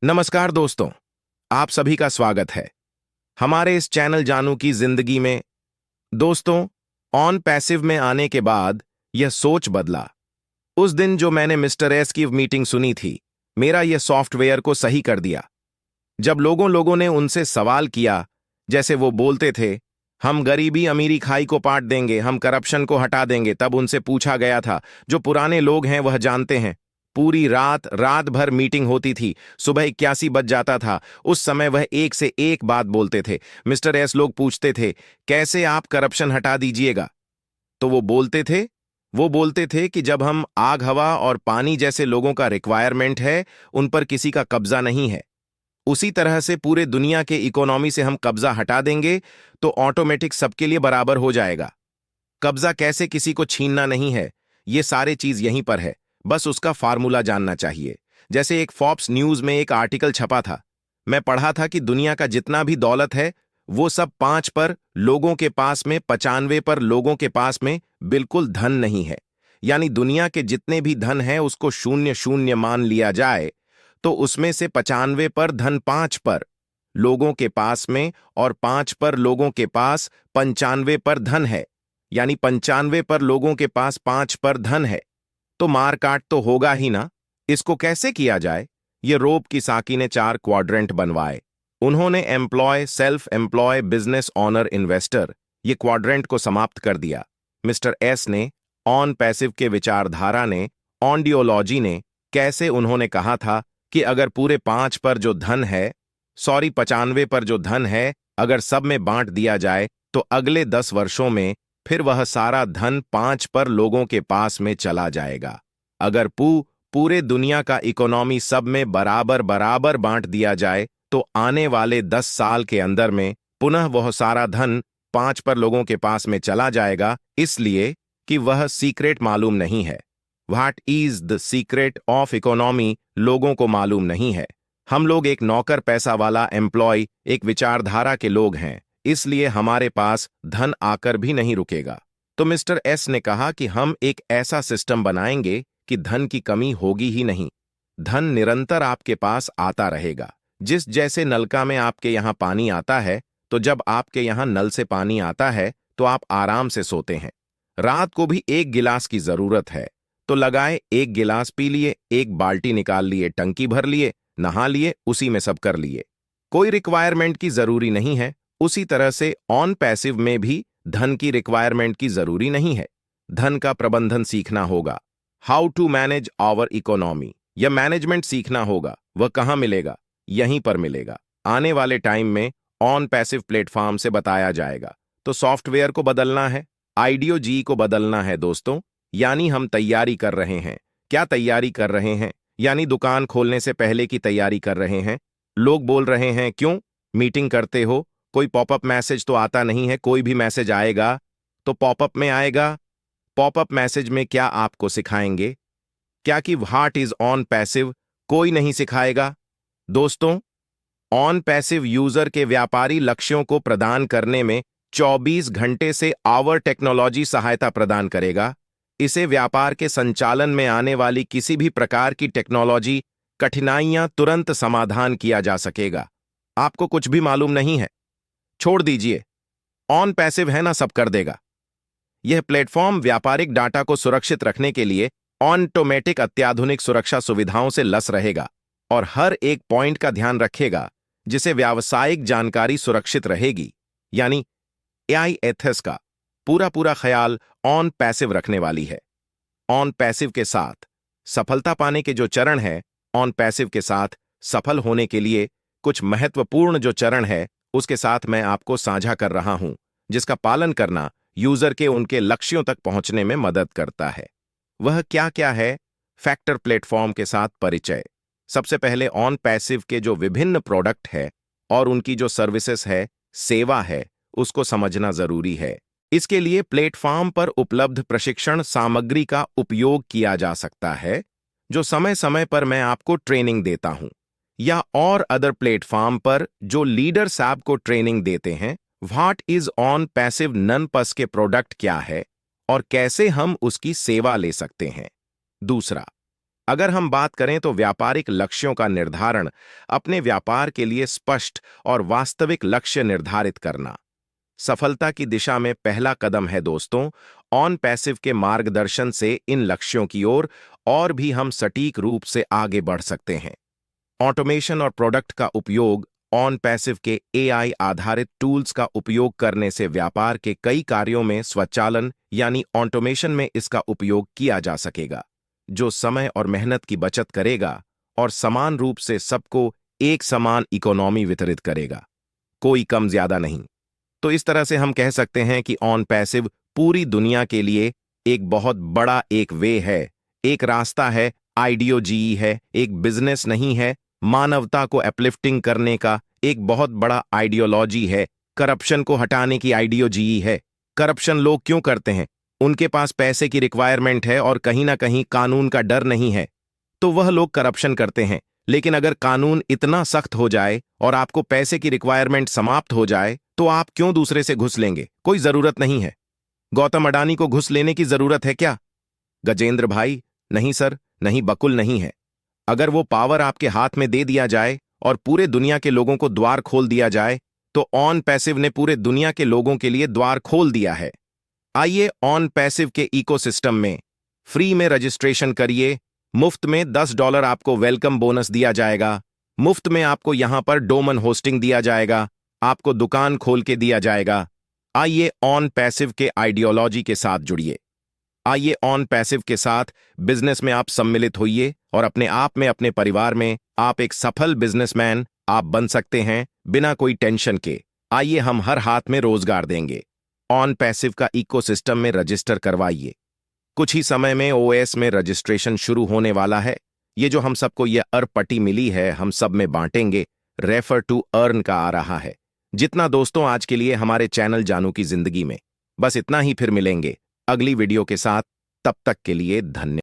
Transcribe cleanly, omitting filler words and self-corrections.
नमस्कार दोस्तों, आप सभी का स्वागत है हमारे इस चैनल जानू की जिंदगी में। दोस्तों, ऑन पैसिव में आने के बाद यह सोच बदला। उस दिन जो मैंने मिस्टर एस की मीटिंग सुनी थी, मेरा यह सॉफ्टवेयर को सही कर दिया। जब लोगों लोगों ने उनसे सवाल किया, जैसे वो बोलते थे, हम गरीबी अमीरी खाई को पाट देंगे, हम करप्शन को हटा देंगे, तब उनसे पूछा गया था, जो पुराने लोग हैं वह जानते हैं, पूरी रात रात भर मीटिंग होती थी, सुबह 81 बज जाता था। उस समय वह एक से एक बात बोलते थे। मिस्टर एस लोग पूछते थे, कैसे आप करप्शन हटा दीजिएगा? तो वो बोलते थे कि जब हम आग हवा और पानी जैसे लोगों का रिक्वायरमेंट है, उन पर किसी का कब्जा नहीं है, उसी तरह से पूरे दुनिया के इकोनॉमी से हम कब्जा हटा देंगे तो ऑटोमेटिक सबके लिए बराबर हो जाएगा। कब्जा कैसे किसी को छीनना नहीं है, ये सारे चीज यहीं पर है, बस उसका फार्मूला जानना चाहिए। जैसे एक फॉर्ब्स न्यूज में एक आर्टिकल छपा था, मैं पढ़ा था कि दुनिया का जितना भी दौलत है वो सब 5 पर लोगों के पास में, 95 पर लोगों के पास में बिल्कुल धन नहीं है। यानी दुनिया के जितने भी धन है उसको शून्य शून्य मान लिया जाए तो उसमें से 95 पर धन 5 पर लोगों के पास में और 5 पर लोगों के पास 95 पर धन है। यानी 95 पर लोगों के पास 5 पर धन है, तो मारकाट तो होगा ही ना। इसको कैसे किया जाए? ये रोब किसाकी ने 4 क्वाड्रेंट बनवाए। उन्होंने employ, self employ, business owner, investor, ये क्वाड्रेंट को समाप्त कर दिया। मिस्टर एस ने, ऑन पैसिव के विचारधारा ने, ऑन्डियोलॉजी ने, कैसे उन्होंने कहा था कि अगर पूरे 5 पर जो धन है, 95 पर जो धन है, अगर सब में बांट दिया जाए तो अगले 10 वर्षों में फिर वह सारा धन 5 पर लोगों के पास में चला जाएगा। अगर पूरे दुनिया का इकोनॉमी सब में बराबर बराबर बांट दिया जाए तो आने वाले 10 साल के अंदर में पुनः वह सारा धन 5 पर लोगों के पास में चला जाएगा। इसलिए कि वह सीक्रेट मालूम नहीं है। What is the secret of economy लोगों को मालूम नहीं है। हम लोग एक नौकर पैसा वाला एम्प्लॉय, एक विचारधारा के लोग हैं, इसलिए हमारे पास धन आकर भी नहीं रुकेगा। तो मिस्टर एस ने कहा कि हम एक ऐसा सिस्टम बनाएंगे कि धन की कमी होगी ही नहीं, धन निरंतर आपके पास आता रहेगा। जिस जैसे नलका में आपके यहां पानी आता है, तो जब आपके यहां नल से पानी आता है तो आप आराम से सोते हैं। रात को भी 1 गिलास की जरूरत है, तो लगाए 1 गिलास पी लिए, 1 बाल्टी निकाल लिए, टंकी भर लिए, नहा लिए, उसी में सब कर लिए, कोई रिक्वायरमेंट की जरूरी नहीं है। उसी तरह से ऑन पैसिव में भी धन की रिक्वायरमेंट की जरूरी नहीं है। धन का प्रबंधन सीखना होगा, how to manage our economy, या मैनेजमेंट सीखना होगा। वह कहां मिलेगा? यहीं पर मिलेगा। आने वाले टाइम में ऑन पैसिव प्लेटफॉर्म से बताया जाएगा। तो सॉफ्टवेयर को बदलना है, आइडियो जी को बदलना है दोस्तों। यानी हम तैयारी कर रहे हैं। क्या तैयारी कर रहे हैं? यानी दुकान खोलने से पहले की तैयारी कर रहे हैं। लोग बोल रहे हैं, क्यों मीटिंग करते हो, कोई पॉपअप मैसेज तो आता नहीं है? कोई भी मैसेज आएगा तो पॉपअप में आएगा। पॉपअप मैसेज में क्या आपको सिखाएंगे? क्या कि व्हाट इज ऑन पैसिव कोई नहीं सिखाएगा। दोस्तों, ऑन पैसिव यूजर के व्यापारी लक्ष्यों को प्रदान करने में 24 घंटे से आवर टेक्नोलॉजी सहायता प्रदान करेगा। इसे व्यापार के संचालन में आने वाली किसी भी प्रकार की टेक्नोलॉजी कठिनाइयां तुरंत समाधान किया जा सकेगा। आपको कुछ भी मालूम नहीं है, छोड़ दीजिए, ऑन पैसिव है ना, सब कर देगा। यह प्लेटफॉर्म व्यापारिक डाटा को सुरक्षित रखने के लिए ऑटोमेटिक अत्याधुनिक सुरक्षा सुविधाओं से लस रहेगा और हर एक पॉइंट का ध्यान रखेगा जिसे व्यावसायिक जानकारी सुरक्षित रहेगी। यानी एआई एथिक्स का पूरा पूरा ख्याल ऑन पैसिव रखने वाली है। ऑन पैसिव के साथ सफलता पाने के जो चरण है, ऑन पैसिव के साथ सफल होने के लिए कुछ महत्वपूर्ण जो चरण है, उसके साथ मैं आपको साझा कर रहा हूं, जिसका पालन करना यूजर के उनके लक्ष्यों तक पहुंचने में मदद करता है। वह क्या क्या है? फैक्टर प्लेटफॉर्म के साथ परिचय। सबसे पहले ऑन पैसिव के जो विभिन्न प्रोडक्ट है और उनकी जो सर्विसेज है, सेवा है, उसको समझना जरूरी है। इसके लिए प्लेटफॉर्म पर उपलब्ध प्रशिक्षण सामग्री का उपयोग किया जा सकता है, जो समय समय पर मैं आपको ट्रेनिंग देता हूं, या और अदर प्लेटफॉर्म पर जो लीडर्स आपको ट्रेनिंग देते हैं। व्हाट इज ऑन पैसिव नन पस के प्रोडक्ट क्या है और कैसे हम उसकी सेवा ले सकते हैं। दूसरा, अगर हम बात करें तो व्यापारिक लक्ष्यों का निर्धारण, अपने व्यापार के लिए स्पष्ट और वास्तविक लक्ष्य निर्धारित करना सफलता की दिशा में पहला कदम है दोस्तों। ऑन पैसिव के मार्गदर्शन से इन लक्ष्यों की ओर और भी हम सटीक रूप से आगे बढ़ सकते हैं। ऑटोमेशन और प्रोडक्ट का उपयोग, ऑन पैसिव के एआई आधारित टूल्स का उपयोग करने से व्यापार के कई कार्यों में स्वचालन यानी ऑटोमेशन में इसका उपयोग किया जा सकेगा, जो समय और मेहनत की बचत करेगा और समान रूप से सबको एक समान इकोनॉमी वितरित करेगा, कोई कम ज्यादा नहीं। तो इस तरह से हम कह सकते हैं कि ऑन पैसिव पूरी दुनिया के लिए एक बहुत बड़ा एक वे है, एक रास्ता है, आइडियोलॉजी है, एक बिजनेस नहीं है, मानवता को अपलिफ्टिंग करने का एक बहुत बड़ा आइडियोलॉजी है, करप्शन को हटाने की आइडियोलॉजी है। करप्शन लोग क्यों करते हैं? उनके पास पैसे की रिक्वायरमेंट है और कहीं ना कहीं कानून का डर नहीं है, तो वह लोग करप्शन करते हैं। लेकिन अगर कानून इतना सख्त हो जाए और आपको पैसे की रिक्वायरमेंट समाप्त हो जाए, तो आप क्यों दूसरे से घुस लेंगे? कोई जरूरत नहीं है। गौतम अडानी को घुस लेने की जरूरत है क्या? गजेंद्र भाई, नहीं सर, नहीं, बकुल नहीं है। अगर वो पावर आपके हाथ में दे दिया जाए और पूरे दुनिया के लोगों को द्वार खोल दिया जाए, तो ऑन पैसिव ने पूरे दुनिया के लोगों के लिए द्वार खोल दिया है। आइए ऑन पैसिव के इकोसिस्टम में फ्री में रजिस्ट्रेशन करिए। मुफ्त में $10 आपको वेलकम बोनस दिया जाएगा। मुफ्त में आपको यहां पर डोमन होस्टिंग दिया जाएगा, आपको दुकान खोल के दिया जाएगा। आइए ऑन पैसिव के आइडियोलॉजी के साथ जुड़िए। आइए ऑन पैसिव के साथ बिजनेस में आप सम्मिलित होइए और अपने आप में, अपने परिवार में आप एक सफल बिजनेसमैन आप बन सकते हैं बिना कोई टेंशन के। आइए हम हर हाथ में रोजगार देंगे। ऑन पैसिव का इकोसिस्टम में रजिस्टर करवाइए। कुछ ही समय में ओएस में रजिस्ट्रेशन शुरू होने वाला है। ये जो हम सबको ये पट्टी मिली है, हम सब में बांटेंगे। रेफर टू अर्न का आ रहा है। जितना दोस्तों आज के लिए हमारे चैनल जानू की जिंदगी में, बस इतना ही। फिर मिलेंगे अगली वीडियो के साथ। तब तक के लिए धन्यवाद।